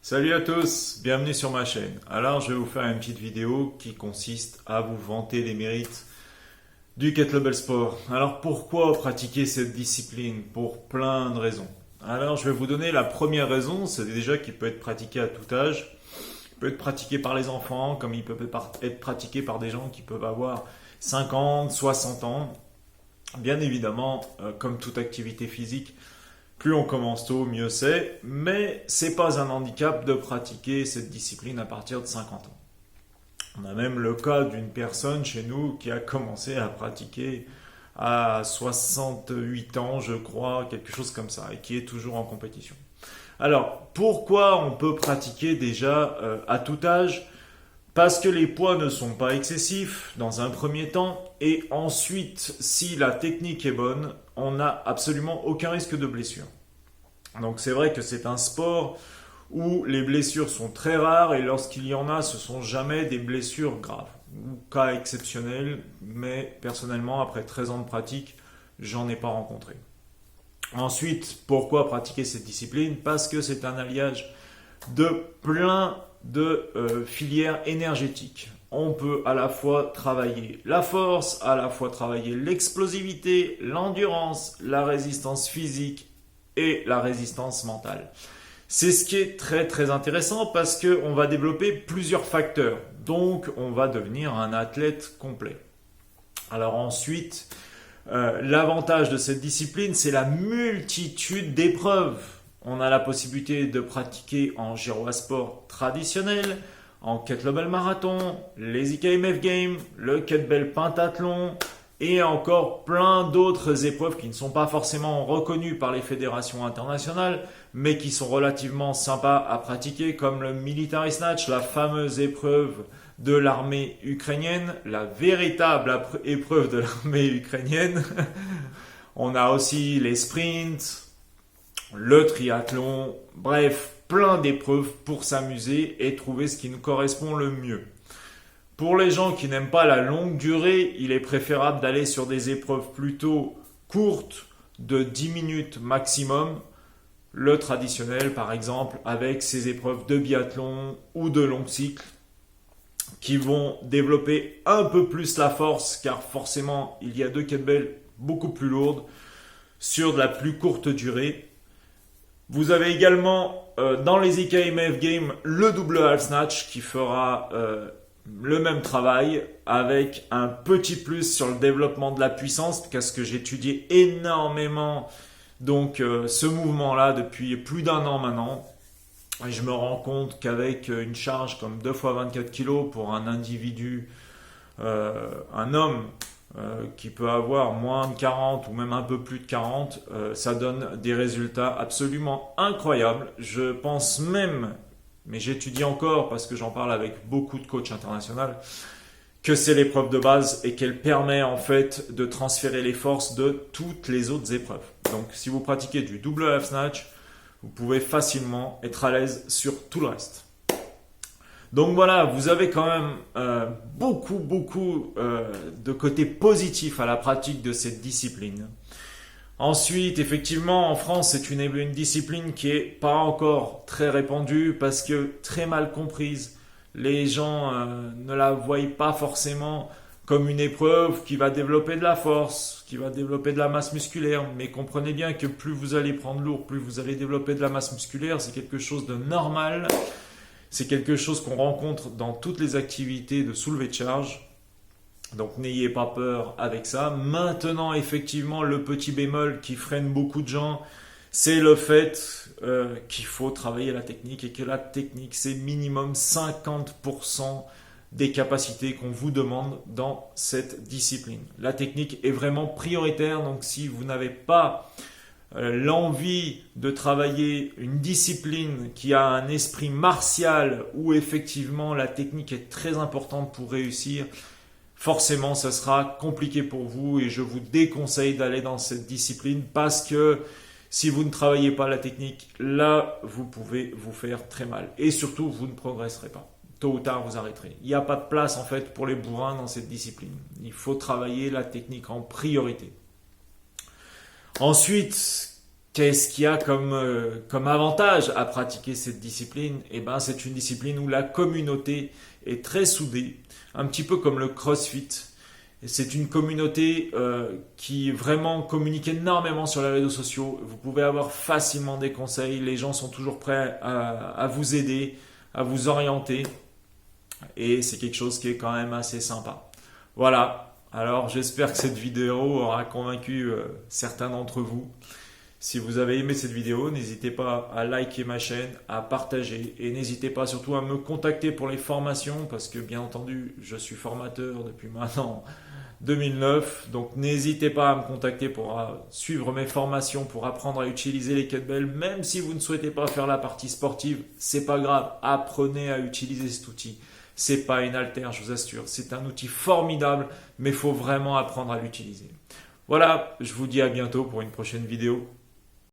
Salut à tous, bienvenue sur ma chaîne. Alors je vais vous faire une petite vidéo qui consiste à vous vanter les mérites du kettlebell sport. Alors pourquoi pratiquer cette discipline? Pour plein de raisons. Alors je vais vous donner la première raison, c'est déjà qu'il peut être pratiqué à tout âge. Il peut être pratiqué par les enfants, comme il peut être pratiqué par des gens qui peuvent avoir 50, 60 ans. Bien évidemment, comme toute activité physique, plus on commence tôt, mieux c'est, mais c'est pas un handicap de pratiquer cette discipline à partir de 50 ans. On a même le cas d'une personne chez nous qui a commencé à pratiquer à 68 ans, je crois, quelque chose comme ça, et qui est toujours en compétition. Alors, pourquoi on peut pratiquer déjà à tout âge? Parce que les poids ne sont pas excessifs dans un premier temps, et ensuite, si la technique est bonne, on n'a absolument aucun risque de blessure. Donc c'est vrai que c'est un sport où les blessures sont très rares, et lorsqu'il y en a, ce sont jamais des blessures graves, ou cas exceptionnels, mais personnellement, après 13 ans de pratique, j'en ai pas rencontré. Ensuite, pourquoi pratiquer cette discipline? Parce que c'est un alliage de plein de filières énergétiques. On peut à la fois travailler la force, à la fois travailler l'explosivité, l'endurance, la résistance physique et la résistance mentale. C'est ce qui est très très intéressant parce qu'on va développer plusieurs facteurs. Donc on va devenir un athlète complet. Alors ensuite, l'avantage de cette discipline, c'est la multitude d'épreuves. On a la possibilité de pratiquer en gyrosport traditionnel, en kettlebell marathon, les IKMF Games, le kettlebell pentathlon et encore plein d'autres épreuves qui ne sont pas forcément reconnues par les fédérations internationales, mais qui sont relativement sympas à pratiquer, comme le military snatch, la fameuse épreuve de l'armée ukrainienne, la véritable épreuve de l'armée ukrainienne. On a aussi les sprints, le triathlon, bref, plein d'épreuves pour s'amuser et trouver ce qui nous correspond le mieux. Pour les gens qui n'aiment pas la longue durée, il est préférable d'aller sur des épreuves plutôt courtes, de 10 minutes maximum. Le traditionnel, par exemple, avec ces épreuves de biathlon ou de long cycle, qui vont développer un peu plus la force, car forcément, il y a deux kettlebells beaucoup plus lourdes sur de la plus courte durée. Vous avez également dans les IKMF Games le double half snatch qui fera le même travail avec un petit plus sur le développement de la puissance, parce que j'ai étudié énormément donc ce mouvement-là depuis plus d'un an maintenant. Et je me rends compte qu'avec une charge comme 2 fois 24 kg pour un individu, un homme qui peut avoir moins de 40 ou même un peu plus de 40, ça donne des résultats absolument incroyables. Je pense même, mais j'étudie encore parce que j'en parle avec beaucoup de coachs internationaux, que c'est l'épreuve de base et qu'elle permet en fait de transférer les forces de toutes les autres épreuves. Donc si vous pratiquez du double half snatch, vous pouvez facilement être à l'aise sur tout le reste. Donc voilà, vous avez quand même beaucoup de côtés positifs à la pratique de cette discipline. Ensuite, effectivement, en France, c'est une discipline qui est pas encore très répandue parce que très mal comprise. Les gens ne la voient pas forcément comme une épreuve qui va développer de la force, qui va développer de la masse musculaire. Mais comprenez bien que plus vous allez prendre lourd, plus vous allez développer de la masse musculaire. C'est quelque chose de normal. C'est quelque chose qu'on rencontre dans toutes les activités de soulevé de charge. Donc n'ayez pas peur avec ça. Maintenant, effectivement, le petit bémol qui freine beaucoup de gens, c'est le fait qu'il faut travailler la technique et que la technique, c'est minimum 50% des capacités qu'on vous demande dans cette discipline. La technique est vraiment prioritaire, donc si vous n'avez pas l'envie de travailler une discipline qui a un esprit martial où effectivement la technique est très importante pour réussir, forcément ce sera compliqué pour vous et je vous déconseille d'aller dans cette discipline parce que si vous ne travaillez pas la technique, là vous pouvez vous faire très mal et surtout vous ne progresserez pas. Tôt ou tard vous arrêterez. Il n'y a pas de place en fait pour les bourrins dans cette discipline. Il faut travailler la technique en priorité. Ensuite, Qu'est-ce qu'il y a comme avantage à pratiquer cette discipline? Eh ben, c'est une discipline où la communauté est très soudée, un petit peu comme le CrossFit. Et c'est une communauté qui vraiment communique énormément sur les réseaux sociaux. Vous pouvez avoir facilement des conseils. Les gens sont toujours prêts à vous aider, à vous orienter. Et c'est quelque chose qui est quand même assez sympa. Voilà. Alors j'espère que cette vidéo aura convaincu certains d'entre vous. Si vous avez aimé cette vidéo, n'hésitez pas à liker ma chaîne, à partager et n'hésitez pas surtout à me contacter pour les formations parce que bien entendu, je suis formateur depuis maintenant 2009. Donc n'hésitez pas à me contacter pour suivre mes formations, pour apprendre à utiliser les kettlebells. Même si vous ne souhaitez pas faire la partie sportive, c'est pas grave. Apprenez à utiliser cet outil. C'est pas une haltère, je vous assure. C'est un outil formidable, mais il faut vraiment apprendre à l'utiliser. Voilà, je vous dis à bientôt pour une prochaine vidéo.